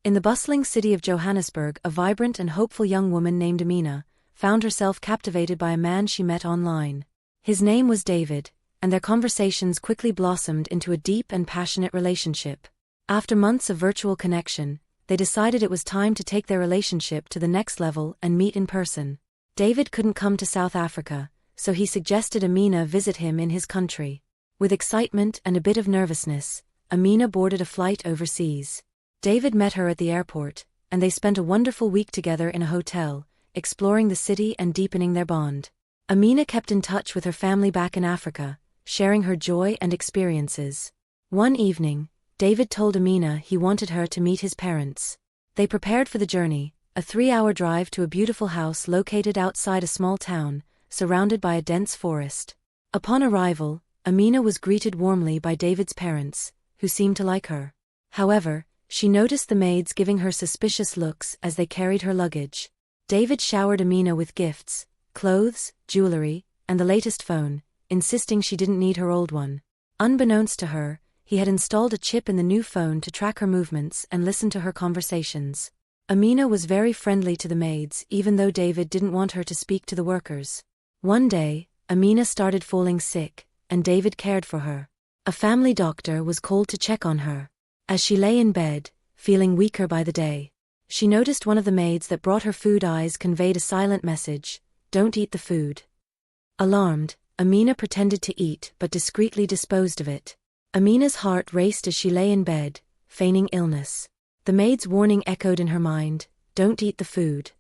In the bustling city of Johannesburg, a vibrant and hopeful young woman named Amina found herself captivated by a man she met online. His name was David, and their conversations quickly blossomed into a deep and passionate relationship. After months of virtual connection, they decided it was time to take their relationship to the next level and meet in person. David couldn't come to South Africa, so he suggested Amina visit him in his country. With excitement and a bit of nervousness, Amina boarded a flight overseas. David met her at the airport, and they spent a wonderful week together in a hotel, exploring the city and deepening their bond. Amina kept in touch with her family back in Africa, sharing her joy and experiences. One evening, David told Amina he wanted her to meet his parents. They prepared for the journey, a 3-hour drive to a beautiful house located outside a small town, surrounded by a dense forest. Upon arrival, Amina was greeted warmly by David's parents, who seemed to like her. However, she noticed the maids giving her suspicious looks as they carried her luggage. David showered Amina with gifts, clothes, jewelry, and the latest phone, insisting she didn't need her old one. Unbeknownst to her, he had installed a chip in the new phone to track her movements and listen to her conversations. Amina was very friendly to the maids even though David didn't want her to speak to the workers. One day, Amina started falling sick, and David cared for her. A family doctor was called to check on her. As she lay in bed, feeling weaker by the day, she noticed one of the maids that brought her food eyes conveyed a silent message: "Don't eat the food." Alarmed, Amina pretended to eat but discreetly disposed of it. Amina's heart raced as she lay in bed, feigning illness. The maid's warning echoed in her mind: "Don't eat the food."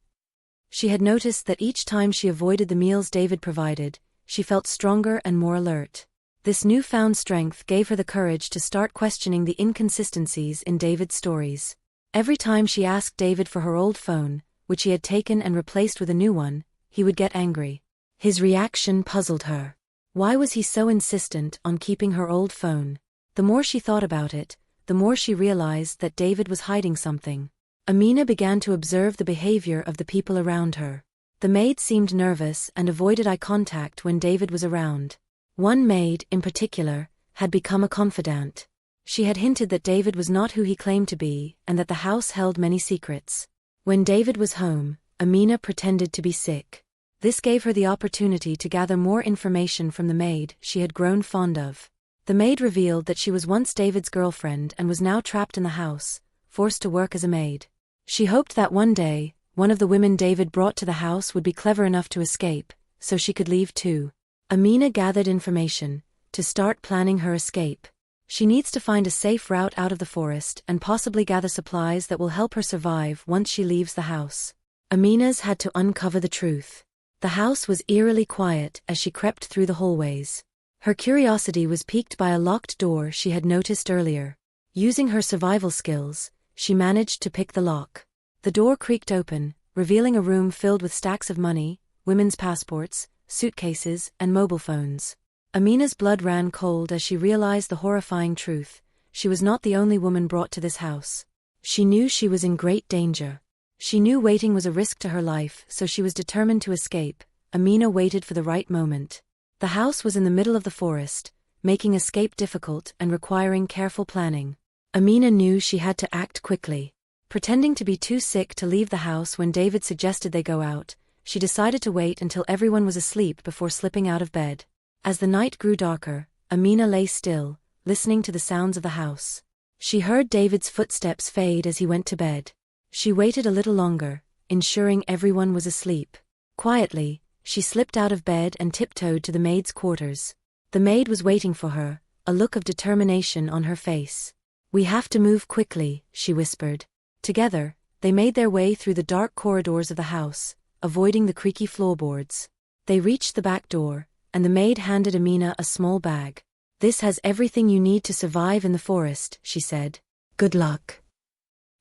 She had noticed that each time she avoided the meals David provided, she felt stronger and more alert. This newfound strength gave her the courage to start questioning the inconsistencies in David's stories. Every time she asked David for her old phone, which he had taken and replaced with a new one, he would get angry. His reaction puzzled her. Why was he so insistent on keeping her old phone? The more she thought about it, the more she realized that David was hiding something. Amina began to observe the behavior of the people around her. The maid seemed nervous and avoided eye contact when David was around. One maid, in particular, had become a confidante. She had hinted that David was not who he claimed to be and that the house held many secrets. When David was home, Amina pretended to be sick. This gave her the opportunity to gather more information from the maid she had grown fond of. The maid revealed that she was once David's girlfriend and was now trapped in the house, forced to work as a maid. She hoped that one day, one of the women David brought to the house would be clever enough to escape, so she could leave too. Amina gathered information to start planning her escape. She needs to find a safe route out of the forest and possibly gather supplies that will help her survive once she leaves the house. Amina's had to uncover the truth. The house was eerily quiet as she crept through the hallways. Her curiosity was piqued by a locked door she had noticed earlier. Using her survival skills, she managed to pick the lock. The door creaked open, revealing a room filled with stacks of money, women's passports, suitcases, and mobile phones. Amina's blood ran cold as she realized the horrifying truth: she was not the only woman brought to this house. She knew she was in great danger. She knew waiting was a risk to her life, so she was determined to escape. Amina waited for the right moment. The house was in the middle of the forest, making escape difficult and requiring careful planning. Amina knew she had to act quickly. Pretending to be too sick to leave the house when David suggested they go out, she decided to wait until everyone was asleep before slipping out of bed. As the night grew darker, Amina lay still, listening to the sounds of the house. She heard David's footsteps fade as he went to bed. She waited a little longer, ensuring everyone was asleep. Quietly, she slipped out of bed and tiptoed to the maid's quarters. The maid was waiting for her, a look of determination on her face. "We have to move quickly," she whispered. Together, they made their way through the dark corridors of the house, avoiding the creaky floorboards. They reached the back door, and the maid handed Amina a small bag. "This has everything you need to survive in the forest," she said. "Good luck."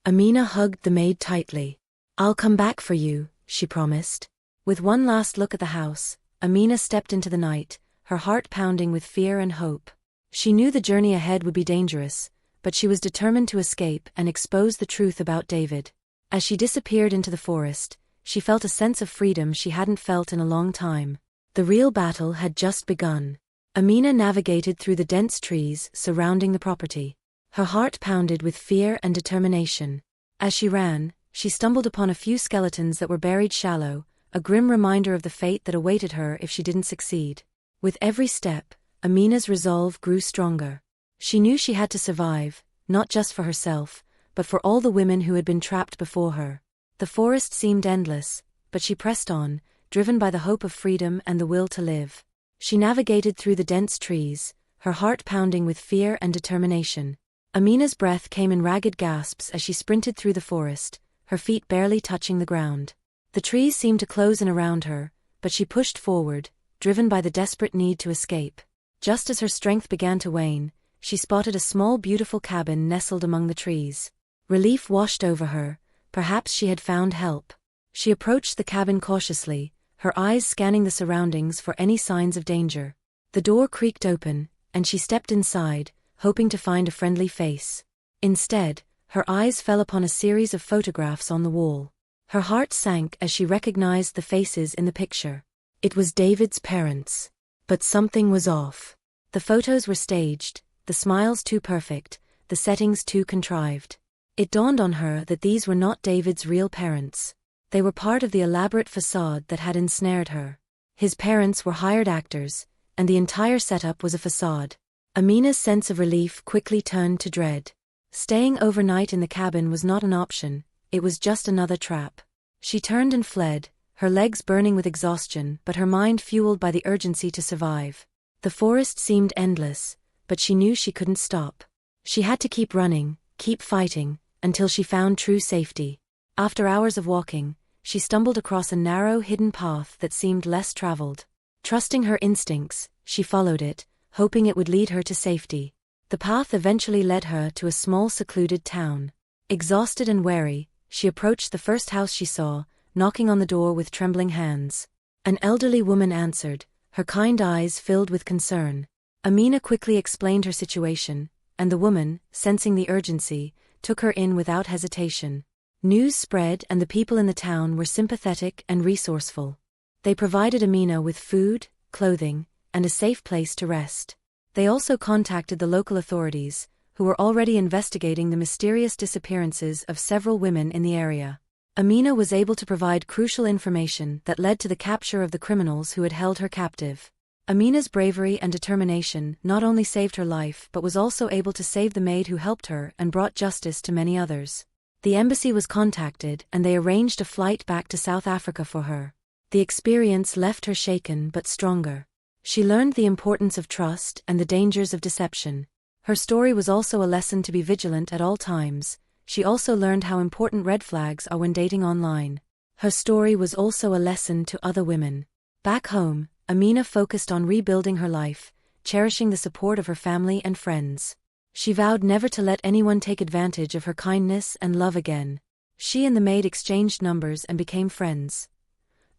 Amina hugged the maid tightly. "I'll come back for you," she promised. With one last look at the house, Amina stepped into the night, her heart pounding with fear and hope. She knew the journey ahead would be dangerous, but she was determined to escape and expose the truth about David. As she disappeared into the forest, she felt a sense of freedom she hadn't felt in a long time. The real battle had just begun. Amina navigated through the dense trees surrounding the property. Her heart pounded with fear and determination. As she ran, she stumbled upon a few skeletons that were buried shallow, a grim reminder of the fate that awaited her if she didn't succeed. With every step, Amina's resolve grew stronger. She knew she had to survive, not just for herself, but for all the women who had been trapped before her. The forest seemed endless, but she pressed on, driven by the hope of freedom and the will to live. She navigated through the dense trees, her heart pounding with fear and determination. Amina's breath came in ragged gasps as she sprinted through the forest, her feet barely touching the ground. The trees seemed to close in around her, but she pushed forward, driven by the desperate need to escape. Just as her strength began to wane, she spotted a small beautiful cabin nestled among the trees. Relief washed over her, perhaps she had found help. She approached the cabin cautiously, her eyes scanning the surroundings for any signs of danger. The door creaked open, and she stepped inside, hoping to find a friendly face. Instead, her eyes fell upon a series of photographs on the wall. Her heart sank as she recognized the faces in the picture. It was David's parents. But something was off. The photos were staged, the smiles too perfect, the settings too contrived. It dawned on her that these were not David's real parents. They were part of the elaborate facade that had ensnared her. His parents were hired actors, and the entire setup was a facade. Amina's sense of relief quickly turned to dread. Staying overnight in the cabin was not an option, it was just another trap. She turned and fled, her legs burning with exhaustion but her mind fueled by the urgency to survive. The forest seemed endless, but she knew she couldn't stop. She had to keep running, keep fighting, until she found true safety. After hours of walking, she stumbled across a narrow hidden path that seemed less traveled. Trusting her instincts, she followed it, hoping it would lead her to safety. The path eventually led her to a small secluded town. Exhausted and wary, she approached the first house she saw, knocking on the door with trembling hands. An elderly woman answered, her kind eyes filled with concern. Amina quickly explained her situation, and the woman, sensing the urgency, took her in without hesitation. News spread and the people in the town were sympathetic and resourceful. They provided Amina with food, clothing, and a safe place to rest. They also contacted the local authorities, who were already investigating the mysterious disappearances of several women in the area. Amina was able to provide crucial information that led to the capture of the criminals who had held her captive. Amina's bravery and determination not only saved her life but was also able to save the maid who helped her and brought justice to many others. The embassy was contacted and they arranged a flight back to South Africa for her. The experience left her shaken but stronger. She learned the importance of trust and the dangers of deception. Her story was also a lesson to be vigilant at all times. She also learned how important red flags are when dating online. Her story was also a lesson to other women. Back home, Amina focused on rebuilding her life, cherishing the support of her family and friends. She vowed never to let anyone take advantage of her kindness and love again. She and the maid exchanged numbers and became friends.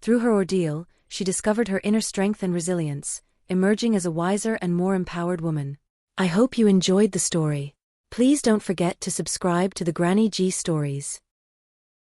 Through her ordeal, she discovered her inner strength and resilience, emerging as a wiser and more empowered woman. I hope you enjoyed the story. Please don't forget to subscribe to the Granny G Stories.